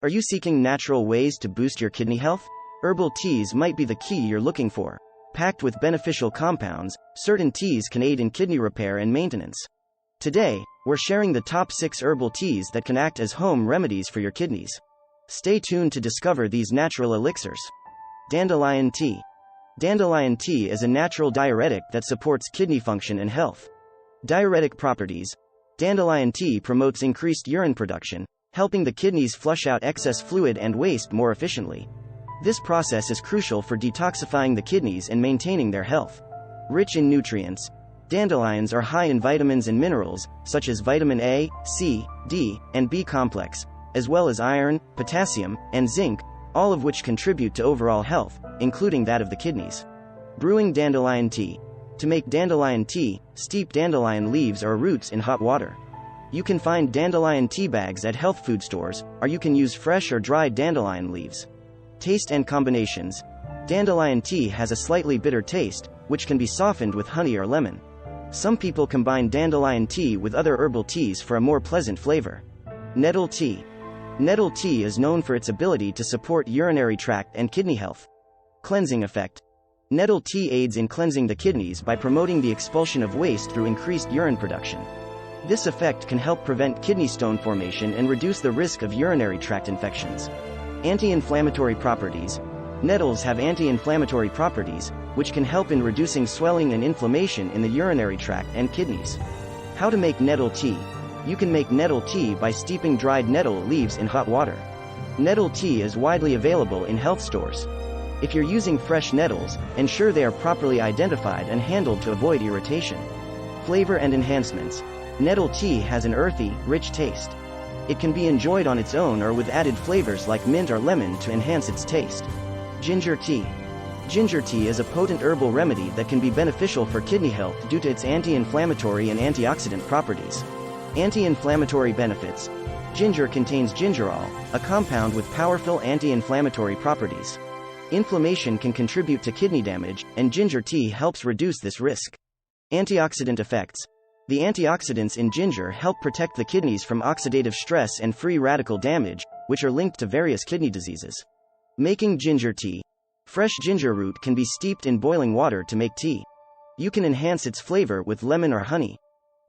Are you seeking natural ways to boost your kidney health? Herbal teas might be the key you're looking for. Packed with beneficial compounds, certain teas can aid in kidney repair and maintenance. Today, we're sharing the top 6 herbal teas that can act as home remedies for your kidneys. Stay tuned to discover these natural elixirs. Dandelion tea. Dandelion tea is a natural diuretic that supports kidney function and health. Diuretic properties. Dandelion tea promotes increased urine production, helping the kidneys flush out excess fluid and waste more efficiently. This process is crucial for detoxifying the kidneys and maintaining their health. Rich in nutrients. Dandelions are high in vitamins and minerals, such as vitamin A, C, D, and B complex, as well as iron, potassium, and zinc, all of which contribute to overall health, including that of the kidneys. Brewing dandelion tea. To make dandelion tea, steep dandelion leaves or roots in hot water. You can find dandelion tea bags at health food stores, or you can use fresh or dried dandelion leaves. Taste and combinations. Dandelion tea has a slightly bitter taste, which can be softened with honey or lemon. Some people combine dandelion tea with other herbal teas for a more pleasant flavor. Nettle tea. Nettle tea is known for its ability to support urinary tract and kidney health. Cleansing effect. Nettle tea aids in cleansing the kidneys by promoting the expulsion of waste through increased urine production. This effect can help prevent kidney stone formation and reduce the risk of urinary tract infections. Anti-inflammatory properties. Nettles have anti-inflammatory properties, which can help in reducing swelling and inflammation in the urinary tract and kidneys. How to make nettle tea. You can make nettle tea by steeping dried nettle leaves in hot water. Nettle tea is widely available in health stores. If you're using fresh nettles, ensure they are properly identified and handled to avoid irritation. Flavor and enhancements. Nettle tea has an earthy, rich taste. It can be enjoyed on its own or with added flavors like mint or lemon to enhance its taste. Ginger tea. Ginger tea is a potent herbal remedy that can be beneficial for kidney health due to its anti-inflammatory and antioxidant properties. Anti-inflammatory benefits. Ginger contains gingerol, a compound with powerful anti-inflammatory properties. Inflammation can contribute to kidney damage, and ginger tea helps reduce this risk. Antioxidant effects. The antioxidants in ginger help protect the kidneys from oxidative stress and free radical damage, which are linked to various kidney diseases. Making ginger tea. Fresh ginger root can be steeped in boiling water to make tea. You can enhance its flavor with lemon or honey.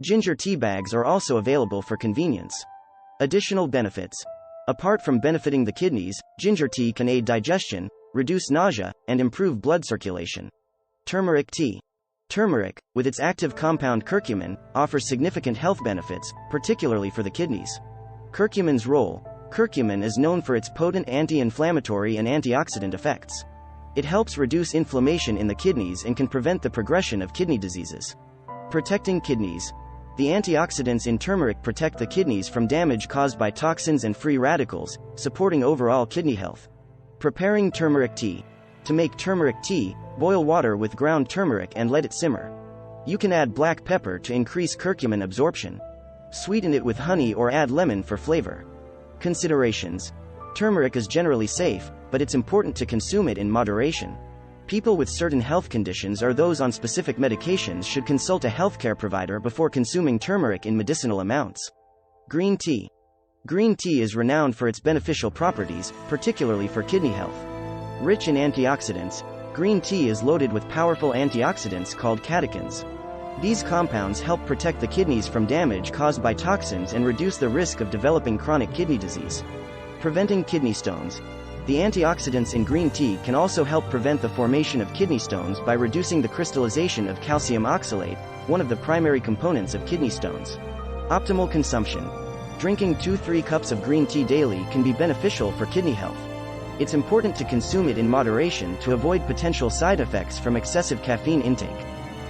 Ginger tea bags are also available for convenience. Additional benefits. Apart from benefiting the kidneys, ginger tea can aid digestion, reduce nausea, and improve blood circulation. Turmeric tea. Turmeric, with its active compound curcumin, offers significant health benefits, particularly for the kidneys. Curcumin's role. Curcumin is known for its potent anti-inflammatory and antioxidant effects. It helps reduce inflammation in the kidneys and can prevent the progression of kidney diseases. Protecting kidneys. The antioxidants in turmeric protect the kidneys from damage caused by toxins and free radicals, supporting overall kidney health. Preparing turmeric tea. To make turmeric tea, boil water with ground turmeric and let it simmer. You can add black pepper to increase curcumin absorption. Sweeten it with honey or add lemon for flavor. Considerations. Turmeric is generally safe, but it's important to consume it in moderation. People with certain health conditions or those on specific medications should consult a healthcare provider before consuming turmeric in medicinal amounts. Green tea. Green tea is renowned for its beneficial properties, particularly for kidney health. Rich in antioxidants, green tea is loaded with powerful antioxidants called catechins. These compounds help protect the kidneys from damage caused by toxins and reduce the risk of developing chronic kidney disease. Preventing kidney stones. The antioxidants in green tea can also help prevent the formation of kidney stones by reducing the crystallization of calcium oxalate, one of the primary components of kidney stones. Optimal consumption. Drinking 2-3 cups of green tea daily can be beneficial for kidney health. It's important to consume it in moderation to avoid potential side effects from excessive caffeine intake.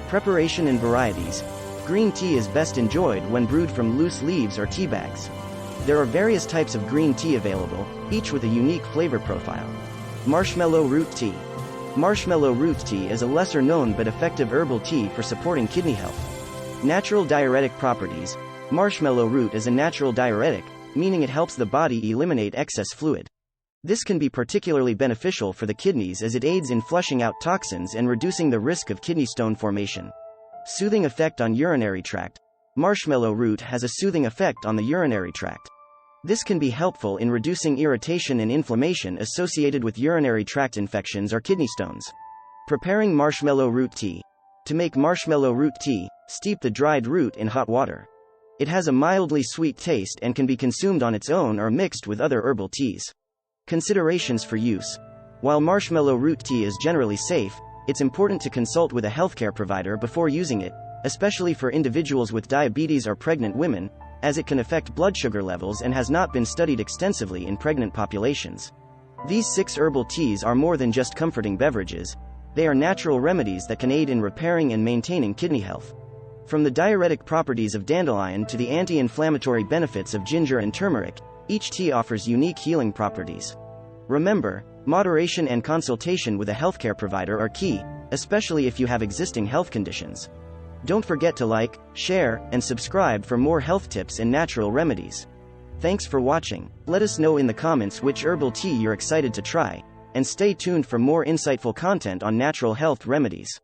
Preparation and varieties. Green tea is best enjoyed when brewed from loose leaves or tea bags. There are various types of green tea available, each with a unique flavor profile. Marshmallow root tea. Marshmallow root tea is a lesser-known but effective herbal tea for supporting kidney health. Natural diuretic properties. Marshmallow root is a natural diuretic, meaning it helps the body eliminate excess fluid. This can be particularly beneficial for the kidneys as it aids in flushing out toxins and reducing the risk of kidney stone formation. Soothing effect on urinary tract. Marshmallow root has a soothing effect on the urinary tract. This can be helpful in reducing irritation and inflammation associated with urinary tract infections or kidney stones. Preparing marshmallow root tea. To make marshmallow root tea, steep the dried root in hot water. It has a mildly sweet taste and can be consumed on its own or mixed with other herbal teas. Considerations for use. While marshmallow root tea is generally safe, it's important to consult with a healthcare provider before using it, especially for individuals with diabetes or pregnant women, as it can affect blood sugar levels and has not been studied extensively in pregnant populations. These 6 herbal teas are more than just comforting beverages. They are natural remedies that can aid in repairing and maintaining kidney health. From the diuretic properties of dandelion to the anti-inflammatory benefits of ginger and turmeric, each tea offers unique healing properties. Remember, moderation and consultation with a healthcare provider are key, especially if you have existing health conditions. Don't forget to like, share, and subscribe for more health tips and natural remedies. Thanks for watching. Let us know in the comments which herbal tea you're excited to try, and stay tuned for more insightful content on natural health remedies.